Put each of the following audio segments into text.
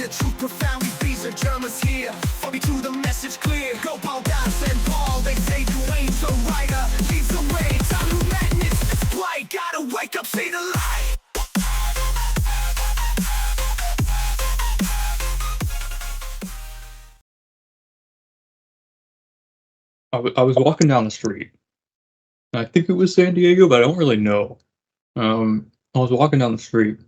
the truth profoundly. These are Germans here. Follow me to the message clear. Go Paul, Das, and Paul. They say Duane the writer leads the way. Time to madness, it's blight. Gotta wake up, see the light. I was walking down the street. I think it was San Diego, but I don't really know. I was walking down the street,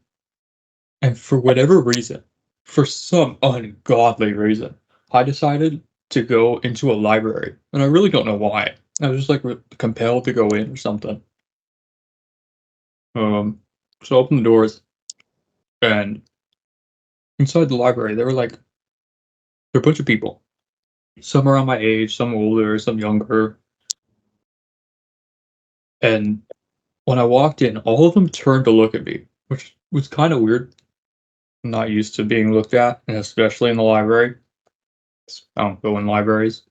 and for whatever reason, for some ungodly reason, I decided to go into a library, and I really don't know why. I was just like compelled to go in or something. So I opened the doors, and inside the library, there were a bunch of people. Some around my age, some older, some younger. And when I walked in, all of them turned to look at me, which was kind of weird. I'm not used to being looked at, and especially in the library. I don't go in libraries.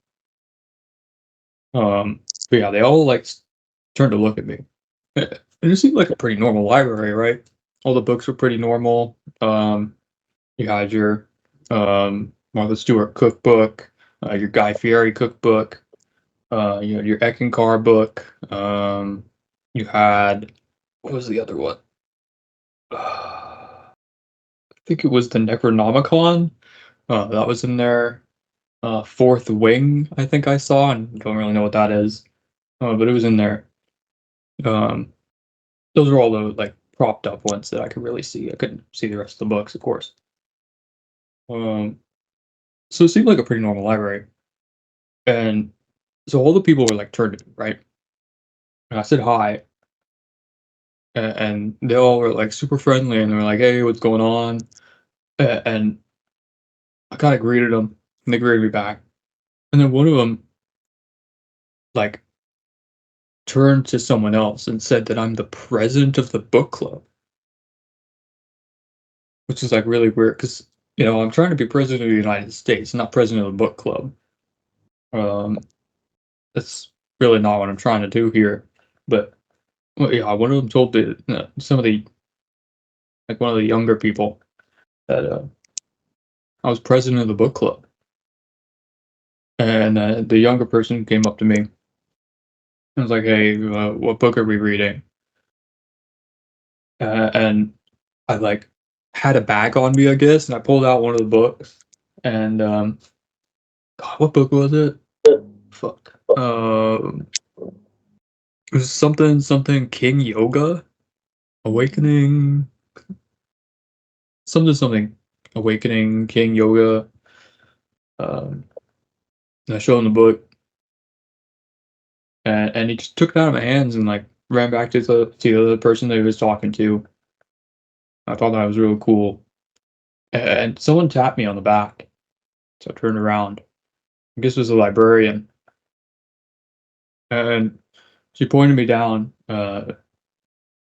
But yeah, they all turned to look at me. And it seemed like a pretty normal library, right? All the books were pretty normal. You had your Martha Stewart cookbook, your Guy Fieri cookbook, your Eckankar book. You had, what was the other one? I think it was the Necronomicon. That was in there. Fourth Wing, I think I saw, and don't really know what that is. But it was in there. Those are all the propped up ones that I could really see. I couldn't see the rest of the books, of course. So it seemed like a pretty normal library. And so all the people were turned to me, right? And I said hi. And they all were super friendly, and they were like, "Hey, what's going on?" And I kind of greeted them, and they greeted me back. And then one of them turned to someone else and said that I'm the president of the book club, which is really weird because I'm trying to be president of the United States, not president of the book club. That's really not what I'm trying to do here. But well, yeah, one of them told some of the one of the younger people that I was president of the book club, and the younger person came up to me and was like, "Hey, what book are we reading?" And I had a bag on me, I guess, and I pulled out one of the books. And God, what book was it? Fuck. It was something King Yoga, Awakening, something Awakening King Yoga. And I showed him the book, and he just took it out of my hands and ran back to the other person that he was talking to. I thought that was really cool. And someone tapped me on the back, so I turned around. I guess it was a librarian, and she pointed me down, kind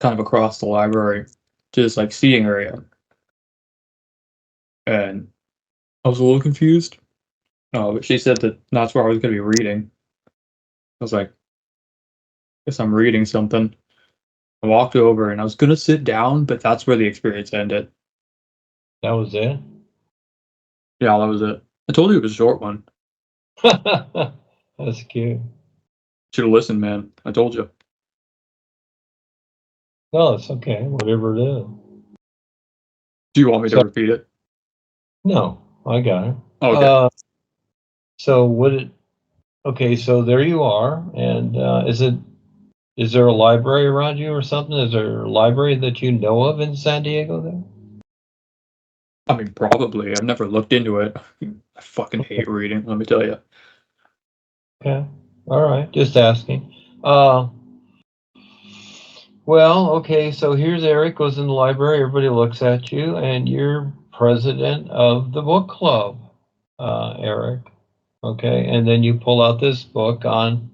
of across the library to this seating area, and I was a little confused. But she said that that's where I was going to be reading. I was like, guess I'm reading something. I walked over and I was going to sit down, but that's where the experience ended. That was it? Yeah, that was it. I told you it was a short one. That's cute. Should have listened, man. I told you. No, it's okay. Whatever it is. Do you want me to repeat it? No, I got it. Okay. So okay, so there you are. And is there a library around you or something? Is there a library that you know of in San Diego there? I mean, probably. I've never looked into it. I fucking hate reading, let me tell you. Okay. All right. Just asking. Well, okay, so here's Eric, goes in the library, everybody looks at you, and you're president of the book club, Eric. Okay, and then you pull out this book on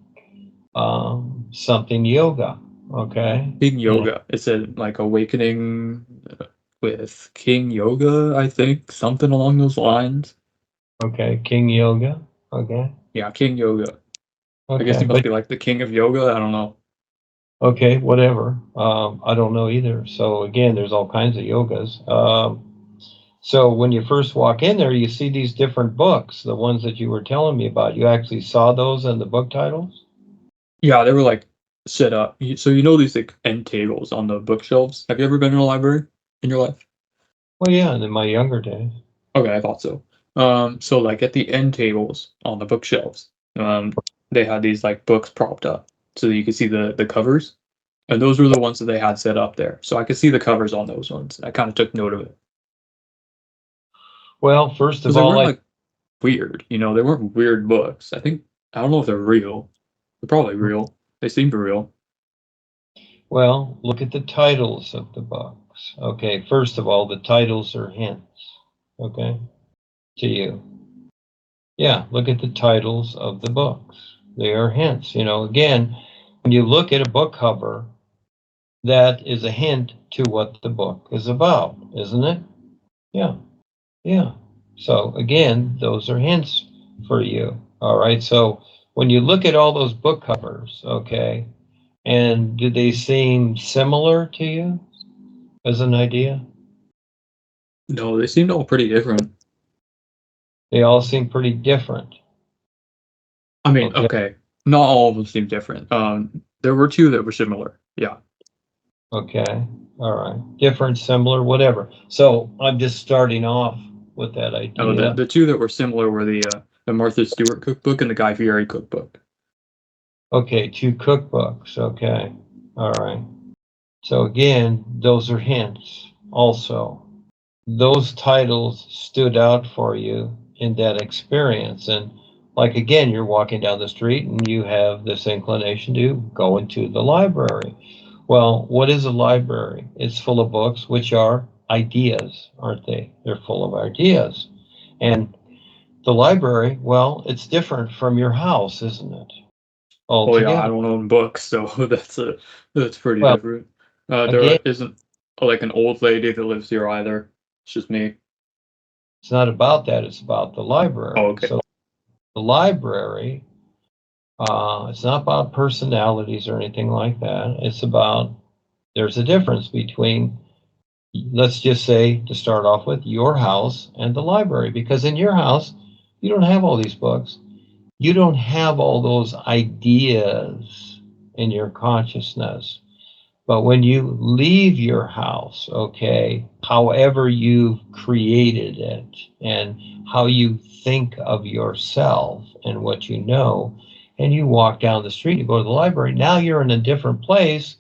something yoga. Okay. King Yoga. It said Awakening with King Yoga, I think. Something along those lines. Okay, King Yoga. Okay. Yeah, King Yoga. Okay. I guess he must be the king of yoga. I don't know. Okay, whatever. I don't know either. So again, there's all kinds of yogas. So when you first walk in there, you see these different books, the ones that you were telling me about. You actually saw those in the book titles? Yeah, they were like set up. So you know these like end tables on the bookshelves. Have you ever been in a library in your life? Well, yeah, in my younger days. Okay, I thought so. So like at the end tables on the bookshelves, they had these like books propped up so that you could see the covers, and those were the ones that they had set up there. So I could see the covers on those ones. I kind of took note of it Well, first because of they all, weren't like weird. You know, they weren't weird books. I don't know if they're real. They're probably real. They seem real. well, look at the titles of the books. Okay, first of all, the titles are hints, okay, to you. Yeah, look at the titles of the books. They are hints. You know, again, when you look at a book cover, that is a hint to what the book is about, isn't it? Yeah, yeah. So again, those are hints for you. All right. So when you look at all those book covers, okay, and do they seem similar to you as an idea? No, they seemed all pretty different. They all seem pretty different. I mean, Okay. okay, not all of them seem different. There were two that were similar. Yeah. Okay. All right. Different, similar, whatever. So I'm just starting off with that Oh, idea. the two that were similar were the Martha Stewart cookbook and the Guy Fieri cookbook. Okay. Two cookbooks. Okay. All right. So again, those are hints also. Those titles stood out for you in that experience. And like, again, you're walking down the street and you have this inclination to go into the library. Well, what is a library? It's full of books, which are ideas, aren't they? They're full of ideas. And the library, well, it's different from your house, isn't it? Oh yeah, I Altogether. don't own books, so that's pretty Well, different. again, There isn't like an old lady that lives here either. It's just me. it's not about that, it's about the Oh, library. okay. So the library, it's not about personalities or anything like that. It's about, there's a difference between, let's just say, to start off with, your house and the library. Because in your house, you don't have all these books. You don't have all those ideas in your consciousness. But when you leave your house, okay, however you've created it and how you think of yourself and what you know, and you walk down the street, you go to the library, now you're in a different place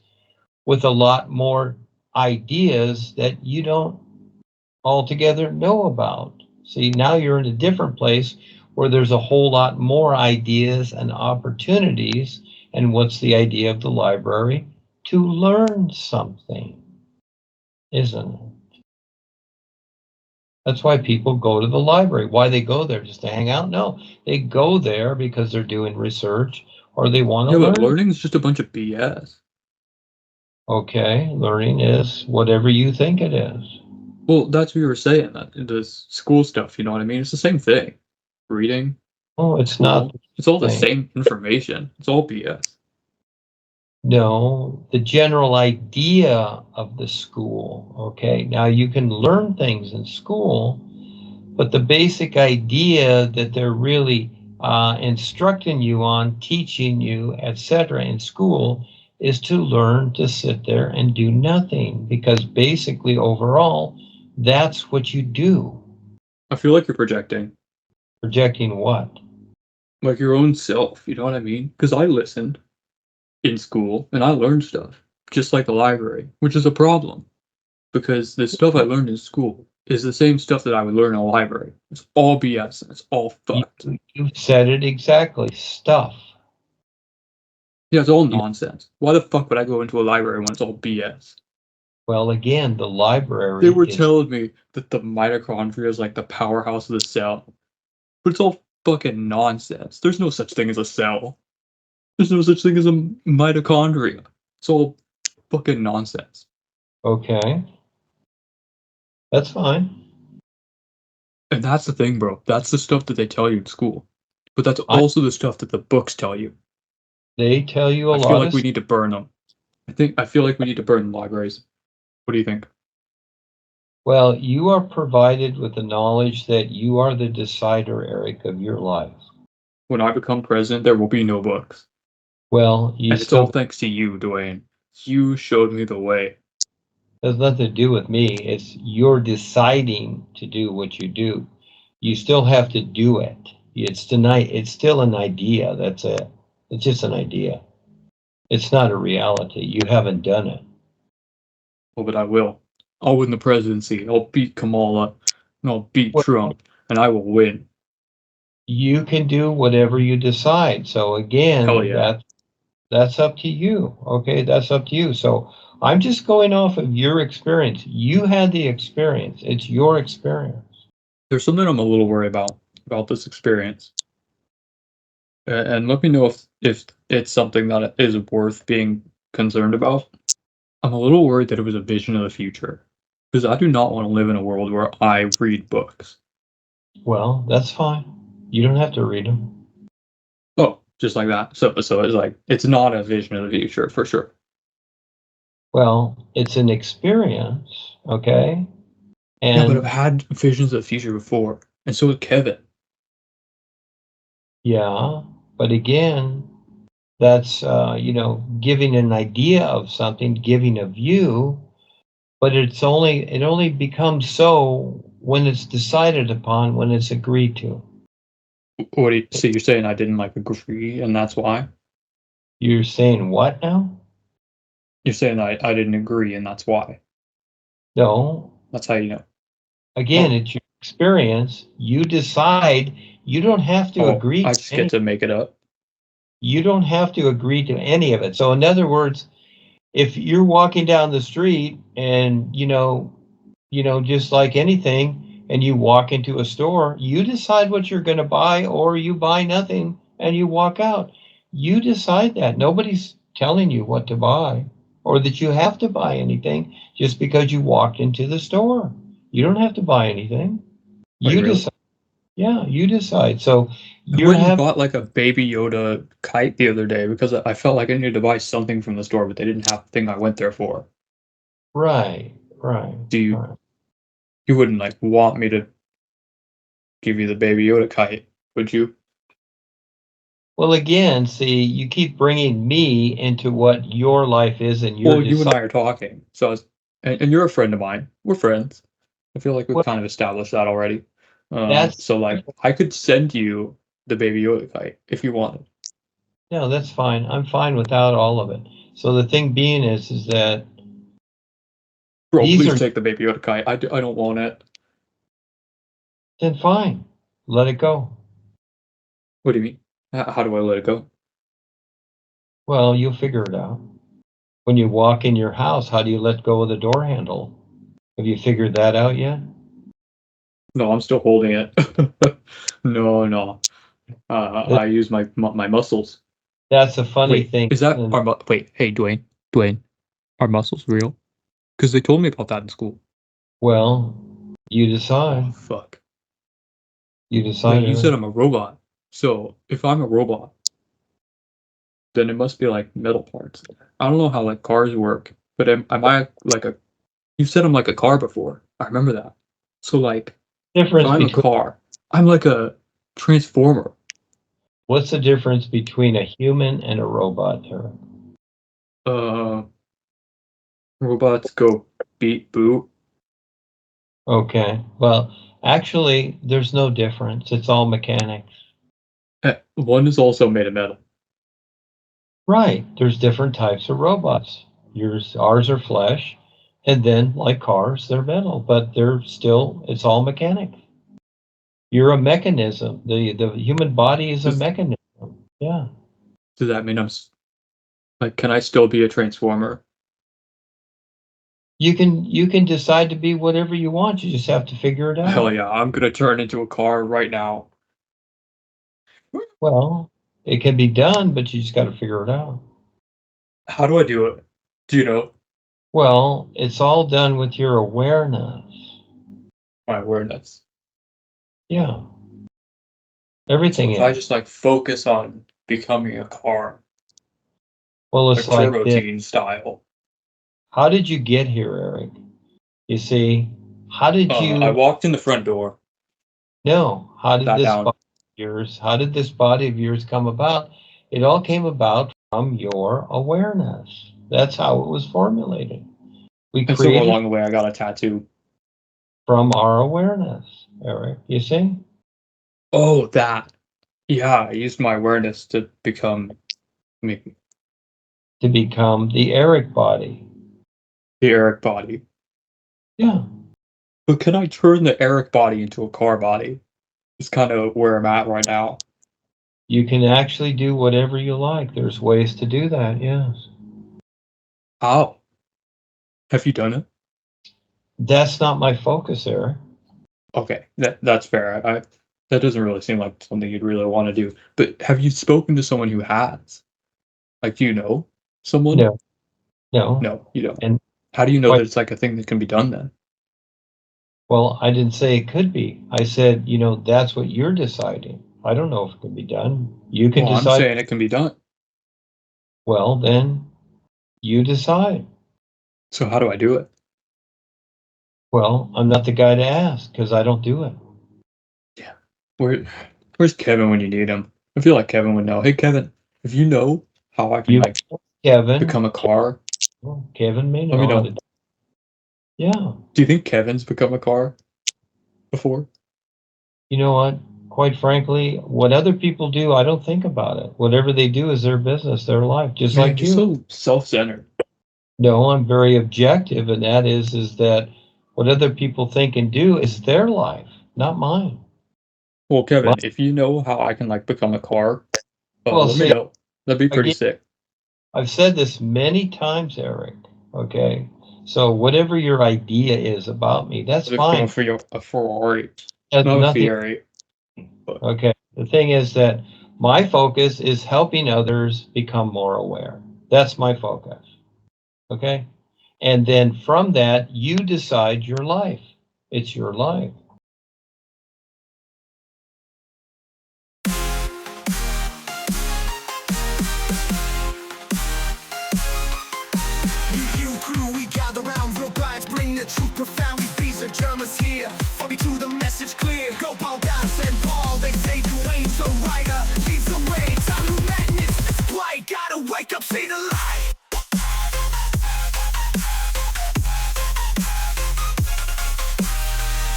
with a lot more ideas that you don't altogether know about. See, now you're in a different place where there's a whole lot more ideas and opportunities. And what's the idea of the library? To learn something, isn't it? That's why people go to the library. Why they go there? Just to hang out? No, they go there because they're doing research or they want to Yeah, but learn. learning is just a bunch of BS. Okay, learning is whatever you think it is. Well, that's what you were saying. That the school stuff, you know what I mean? It's the same thing. Reading, Oh, it's not school, it's all the the thing. same information. It's all BS. No, the general idea of the school. Okay, now you can learn things in school, but the basic idea that they're really instructing you on, teaching you, etc., in school is to learn to sit there and do nothing. Because basically, overall, that's what you do. I feel like you're projecting, Projecting what? like your own self. You know what I mean? Because I listened in school and I learned stuff, just like the library, which is a problem because the stuff I learned in school is the same stuff that I would learn in a library. It's all BS and it's all You, fucked. you said it exactly. Stuff. Yeah, it's all You, nonsense. Why the fuck would I go into a library when it's all BS? well, again, the They library were is. telling me that the mitochondria is like the powerhouse of the cell, but it's all fucking nonsense. There's no such thing as a cell. There's no such thing as a mitochondria. It's all fucking nonsense. Okay, that's fine. And that's the thing, bro. That's the stuff that they tell you in school. But that's I, also the stuff that the books tell you. they tell you a I feel lot like of. we need to burn them. I feel like we need to burn libraries. What do you think? Well, you are provided with the knowledge that you are the decider, Eric, of your life. When I become president, there will be no books. Well, you And it's all still thanks to you, Duane. You showed me the way. has nothing to do with me. It's you're deciding to do what you do. You still have to do it. It's tonight. It's still an idea. That's it. It's just an idea. It's not a reality. You haven't done it. Oh, but I will. I'll win the presidency. I'll beat Kamala, and I'll beat Well, Trump, and I will win. you can do whatever you decide. So Hell again, yeah. that's up to you. Okay, that's up to you. So I'm just going off of your experience. You had the experience. It's your experience. There's something I'm a little worried about this experience. And let me know if it's something that is worth being concerned about. I'm a little worried that it was a vision of the future. Because I do not want to live in a world where I read books. Well, that's fine. You don't have to read them. Oh, just like that. So it's like, it's not a vision of the future, for sure. Well, it's an experience, okay? Yeah, but I've And had visions of the future before. And so did Kevin. yeah, but again, that's giving an idea of something, giving a view, but it only becomes so when it's decided upon, when it's agreed to. So you're saying I didn't like agree, and that's why? You're saying what now? You're saying I didn't agree, and that's why? No. That's how you know. Again, Oh, it's your experience. You decide. You don't have to oh, agree I to just get any. to make it up. You don't have to agree to any of it. So in other words, if you're walking down the street and just like anything, and you walk into a store, you decide what you're going to buy, or you buy nothing and you walk out. You decide that. Nobody's telling you what to buy or that you have to buy anything just because you walked into the store. You don't have to buy anything. Wait, You really? decide. Yeah, you decide. So I you're went and having bought like a Baby Yoda kite the other day because I felt like I needed to buy something from the store, but they didn't have the thing I went there for. right, right, Do you right. you wouldn't like want me to give you the Baby Yoda kite, would you? Well, again, see, you keep bringing me into what your life is and your Well, you and decide. I are talking, so and you're a friend of mine. We're friends. I feel like we've Well, kind of established that already. that's So like I could send you the Baby Yoda kite if you wanted. no, that's fine. I'm fine without all of it. So the thing being is that Bro, these please are take the Baby Yoda kite. I don't want it. then fine. Let it go. What do you mean? How do I let it go? Well, you'll figure it out. When you walk in your house, how do you let go of the door handle? Have you figured that out yet? No, I'm still holding it. No, no. That- I use my muscles. That's a funny Wait, thing. is that our wait? Hey, Duane, are muscles real? Because they told me about that in school. Well, you Oh decide. fuck. You Wait, decide, you said Eric. I'm a robot. So if I'm a robot, then it must be like metal parts. I don't know how like cars work, but am I like a? You said I'm like a car before. I remember that. So like, if Difference I'm a between car, I'm like a transformer. What's the difference between a human and a robot, Eric? Uh, robots go beat boot. Okay. Well, actually, there's no difference. It's all mechanics. One is also made of metal. Right. There's different types of robots. Ours are flesh, and then like cars, they're metal, but it's all mechanics. You're a mechanism. The human body is a Does mechanism. Yeah. does that mean like, can I still be a transformer? You can decide to be whatever you want. You just have to figure it Hell out. yeah, I'm gonna turn into a car right now. Well, it can be done, but you just got to figure it out. How do I do it? Do you know? Well, it's all done with your awareness. My awareness. Yeah. So Everything if I is. just like focus on becoming a car, Well, it's like like Turbo this. Teen style. How did you get here, Eric? You see, How did you? I walked in the front door. No. How did Sat this down. body of yours? How did this body of yours come about? It all came about from your awareness. That's how it was formulated. We And somewhere created along the way, I got a tattoo. from our awareness, Eric. You see? Oh, that. Yeah, I used my awareness to become me, To become the Eric body. the Eric body. Yeah. But can I turn the Eric body into a car body? It's kind of where I'm at right now. You can actually do whatever you like. There's ways to do that, yes. How? Have you done it? That's not my focus, Eric. Okay, that's fair. That doesn't really seem like something you'd really want to do. But have you spoken to someone who has? Like, do you know someone? No, no. No, you don't. And How do you know quite that it's like a thing that can be done then? well, I didn't say it could be. I said, that's what you're deciding. I don't know if it can be done. You can Well, I'm decide. saying it can be done. Well, then you decide. So how do I do it? Well, I'm not the guy to ask because I don't do it. Yeah. Where's Kevin when you need him? I feel like Kevin would know. Hey, Kevin, if you know how I can You, like Kevin. become a car, Well, Kevin may let me know how know. to do it. Yeah. Do you think Kevin's become a car before? You know what? Quite frankly, what other people do, I don't think about it. Whatever they do is their business, their life, just Man, like you're you. so self-centered. No, I'm very objective, and that is that what other people think and do is their life, not mine. Well, My, Kevin, if you know how I can like become a car, well, let me see, know. That'd be pretty again, sick. I've said this many times, Eric. Okay, so whatever your idea is about me, that's To become fine. a Ferrari, Has not a nothing. Fieri. But Okay. The thing is that my focus is helping others become more aware. That's my focus. Okay. And then from that, you decide your life. It's your life. You crew, we gather round real guys, bring the truth profoundly. These are Germans here, for me to the message clear. Go Paul, dance and Paul, they say Duane the writer leads the way. Time to madness, it's blight, gotta wake up, see the light.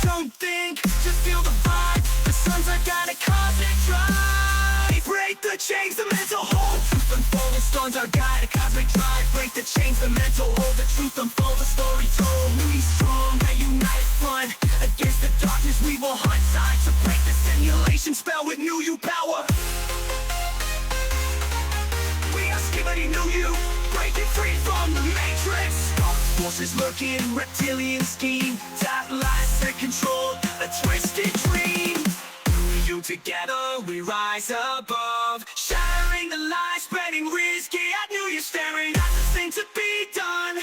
Don't think, just feel the vibe. The sun's are gotta concentrate. Break the chains, the mental hold. Truth unfold, the storms are guide, a cosmic drive. Break the chains, the mental hold. The truth unfold, the story told. We strong, a united front. Against the darkness, we will hunt signs to break the simulation spell with new you power. We are skibbity new you, breaking free from the matrix. Dark forces lurking, reptilian scheme. Top lies that control a twisted dream. You together, we rise above. Shattering the lies, spreading risky. I knew you're staring at the thing to be done.